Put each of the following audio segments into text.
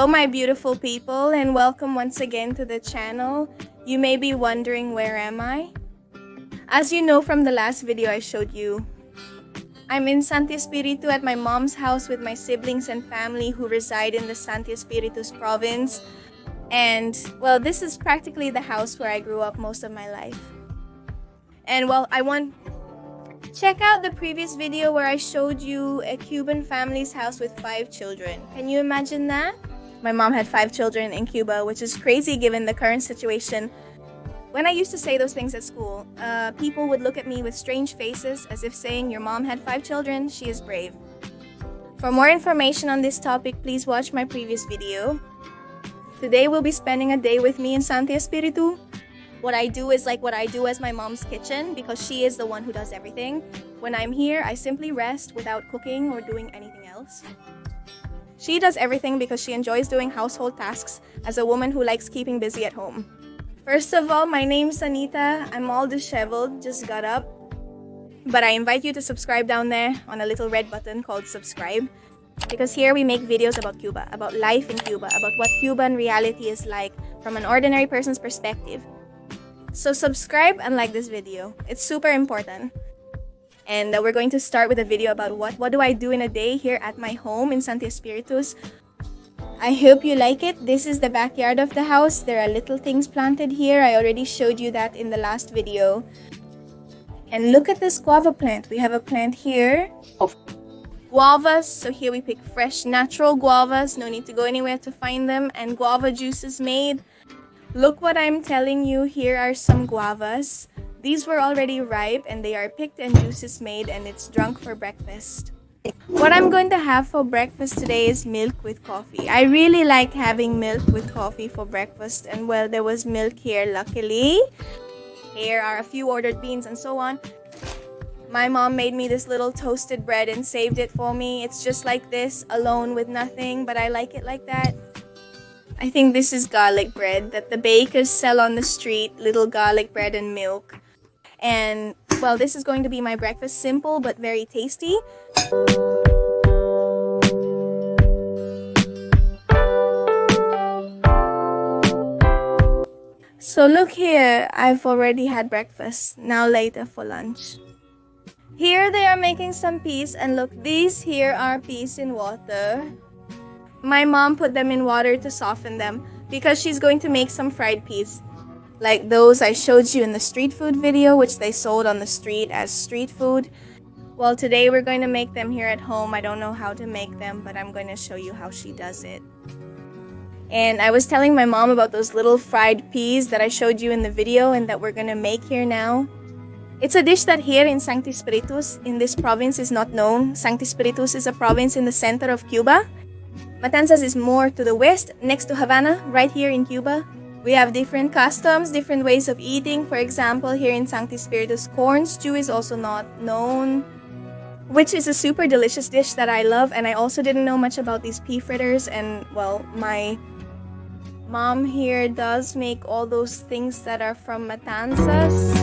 Hello my beautiful people, and welcome once again to the channel. You may be wondering, where am I? As you know from the last video I showed you, I'm in Santi Espiritu at my mom's house with my siblings and family who reside in the Santi Espiritu province. And well, this is practically the house where I grew up most of my life. And well, check out the previous video where I showed you a Cuban family's house with 5 children. Can you imagine that? My mom had 5 children in Cuba, which is crazy given the current situation. When I used to say those things at school, people would look at me with strange faces as if saying, "Your mom had 5 children, she is brave." For more information on this topic, please watch my previous video. Today we'll be spending a day with me in Santi Espiritu. What I do is like what I do as my mom's kitchen because she is the one who does everything. When I'm here, I simply rest without cooking or doing anything else. She does everything because she enjoys doing household tasks as a woman who likes keeping busy at home. First of all, my name's Anita. I'm all disheveled, just got up. But I invite you to subscribe down there on a little red button called subscribe. Because here we make videos about Cuba, about life in Cuba, about what Cuban reality is like from an ordinary person's perspective. So subscribe and like this video. It's super important. And we're going to start with a video about what do I do in a day here at my home in Santi Espiritu. I hope you like it. This is the backyard of the house. There are little things planted here. I already showed you that in the last video. And look at this guava plant. We have a plant here of guavas. So here we pick fresh natural guavas. No need to go anywhere to find them. And guava juice is made. Look what I'm telling you. Here are some guavas. These were already ripe and they are picked and juice is made and it's drunk for breakfast. What I'm going to have for breakfast today is milk with coffee. I really like having milk with coffee for breakfast, and well, there was milk here luckily. Here are a few ordered beans and so on. My mom made me this little toasted bread and saved it for me. It's just like this, alone with nothing, but I like it like that. I think this is garlic bread that the bakers sell on the street, little garlic bread and milk. And well, this is going to be my breakfast, simple but very tasty. So look here, I've already had breakfast, now later for lunch. Here they are making some peas, and look, these here are peas in water. My mom put them in water to soften them because she's going to make some fried peas. Like those I showed you in the street food video, which they sold on the street as street food. Well, today we're going to make them here at home. I don't know how to make them, but I'm going to show you how she does it. And I was telling my mom about those little fried peas that I showed you in the video and that we're going to make here now. It's a dish that here in Santi Espiritu, in this province, is not known. Santi Espiritu is a province in the center of Cuba. Matanzas is more to the west, next to Havana, right here in Cuba. We have different customs, different ways of eating. For example, here in Santi Espiritu, corn stew is also not known, which is a super delicious dish that I love. And I also didn't know much about these pea fritters. And well, my mom here does make all those things that are from Matanzas.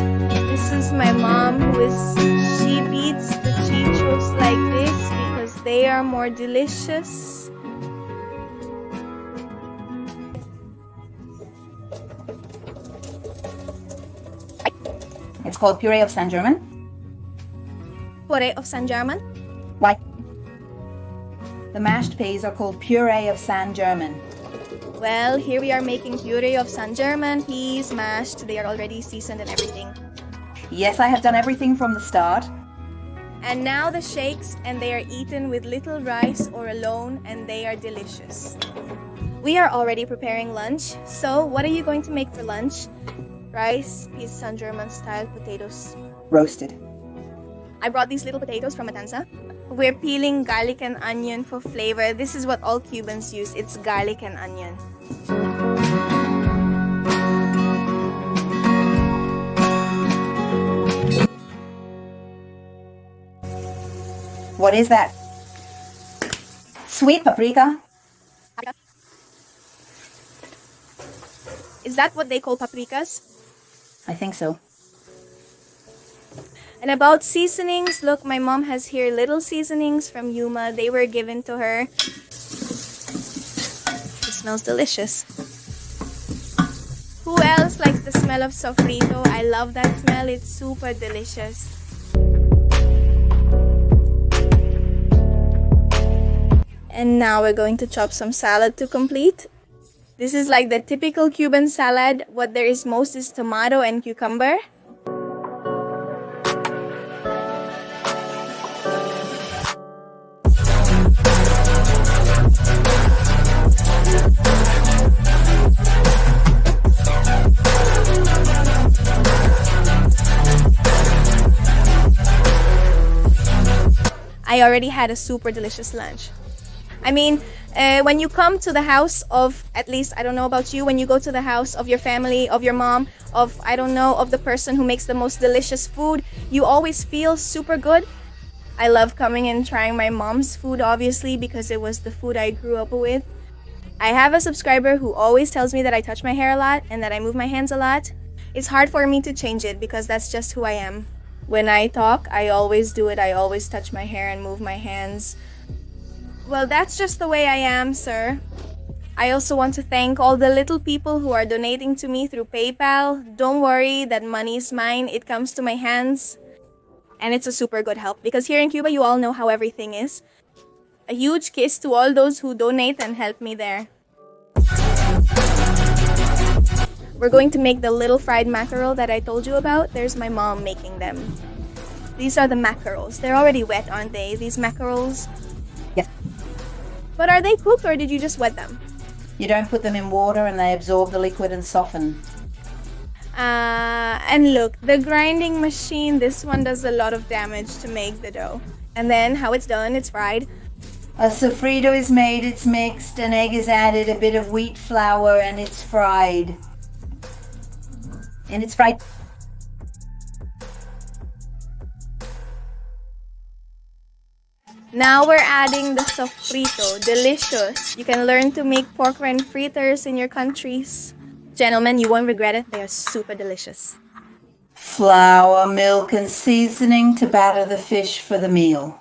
This is my mom she beats the chichos like this because they are more delicious. It's called puree of San German. Puree of San German? Why? The mashed peas are called puree of San German. Well, here we are making puree of San German, peas mashed. They are already seasoned and everything. Yes, I have done everything from the start. And now the shakes, and they are eaten with little rice or alone, and they are delicious. We are already preparing lunch. So, what are you going to make for lunch? Rice, peas San German style, potatoes. Roasted. I brought these little potatoes from Matanza. We're peeling garlic and onion for flavor. This is what all Cubans use. It's garlic and onion. What is that? Sweet paprika? Is that what they call paprikas? I think so. And about seasonings, look, my mom has here little seasonings from Yuma. They were given to her. smells delicious. Who else likes the smell of sofrito? I love that smell. It's super delicious. And now we're going to chop some salad to complete. This is like the typical Cuban salad. What there is most is tomato and cucumber. I already had a super delicious lunch. I mean, when you come to the house of, at least, I don't know about you, when you go to the house of your family, of your mom, of, I don't know, of the person who makes the most delicious food, you always feel super good. I love coming and trying my mom's food, obviously, because it was the food I grew up with. I have a subscriber who always tells me that I touch my hair a lot and that I move my hands a lot. It's hard for me to change it because that's just who I am. When I talk, I always do it. I always touch my hair and move my hands. Well, that's just the way I am, sir. I also want to thank all the little people who are donating to me through PayPal. Don't worry, that money is mine. It comes to my hands. And it's a super good help because here in Cuba, you all know how everything is. A huge kiss to all those who donate and help me there. We're going to make the little fried mackerel that I told you about. There's my mom making them. These are the mackerels. They're already wet, aren't they? These mackerels? Yes. But are they cooked or did you just wet them? You don't put them in water and they absorb the liquid and soften. And look, the grinding machine, this one does a lot of damage to make the dough. And then how it's done, it's fried. A sofrito is made, it's mixed, an egg is added, a bit of wheat flour, and it's fried. And it's fried. Now we're adding the sofrito. Delicious. You can learn to make pork rind fritters in your countries. Gentlemen, you won't regret it. They are super delicious. Flour, milk, and seasoning to batter the fish for the meal.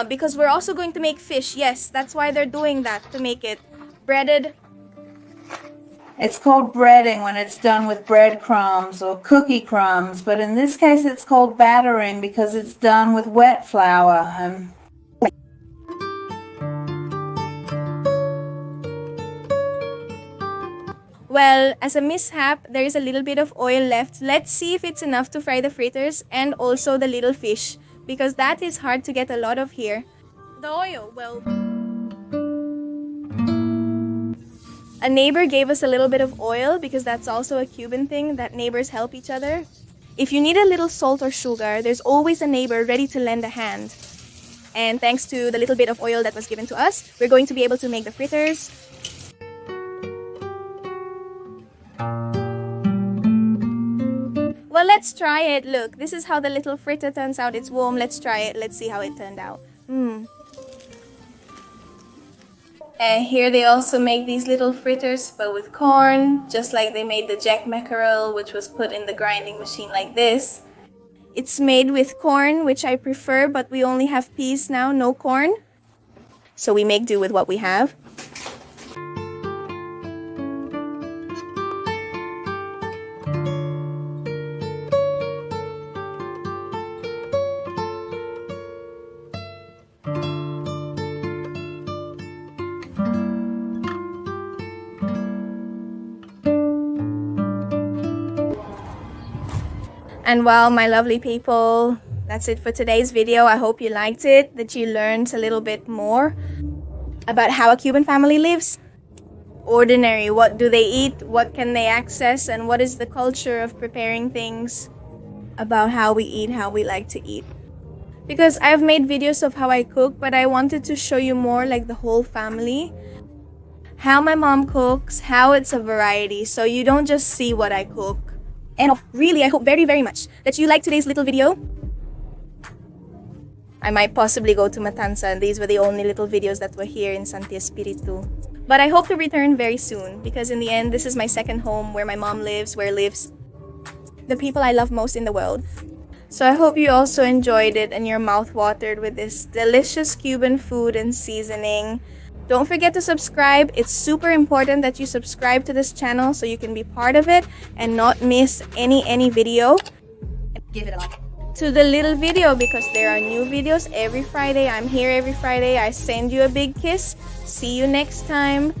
Because we're also going to make fish. Yes, that's why they're doing that, to make it breaded. It's called breading when it's done with breadcrumbs or cookie crumbs, but in this case it's called battering because it's done with wet flour. Well, as a mishap, there is a little bit of oil left. Let's see if it's enough to fry the fritters and also the little fish, because that is hard to get a lot of here. The oil, well... A neighbor gave us a little bit of oil because that's also a Cuban thing, that neighbors help each other. If you need a little salt or sugar, there's always a neighbor ready to lend a hand. And thanks to the little bit of oil that was given to us, we're going to be able to make the fritters. Well, let's try it. Look, this is how the little fritter turns out. It's warm. Let's try it. Let's see how it turned out. And here they also make these little fritters, but with corn, just like they made the jack mackerel, which was put in the grinding machine like this. It's made with corn, which I prefer, but we only have peas now, no corn. So we make do with what we have. And well, my lovely people, that's it for today's video. I hope you liked it, that you learned a little bit more about how a Cuban family lives. Ordinary, what do they eat, what can they access, and what is the culture of preparing things, about how we eat, how we like to eat. Because I've made videos of how I cook, but I wanted to show you more like the whole family. How my mom cooks, how it's a variety, so you don't just see what I cook. And really, I hope very, very much that you liked today's little video. I might possibly go to Matanza, and these were the only little videos that were here in Santi Espiritu. But I hope to return very soon, because in the end, this is my second home, where my mom lives, where lives the people I love most in the world. So I hope you also enjoyed it and your mouth watered with this delicious Cuban food and seasoning. Don't forget to subscribe. It's super important that you subscribe to this channel so you can be part of it and not miss any video. Give it a like. To the little video, because there are new videos every Friday. I'm here every Friday. I send you a big kiss. See you next time.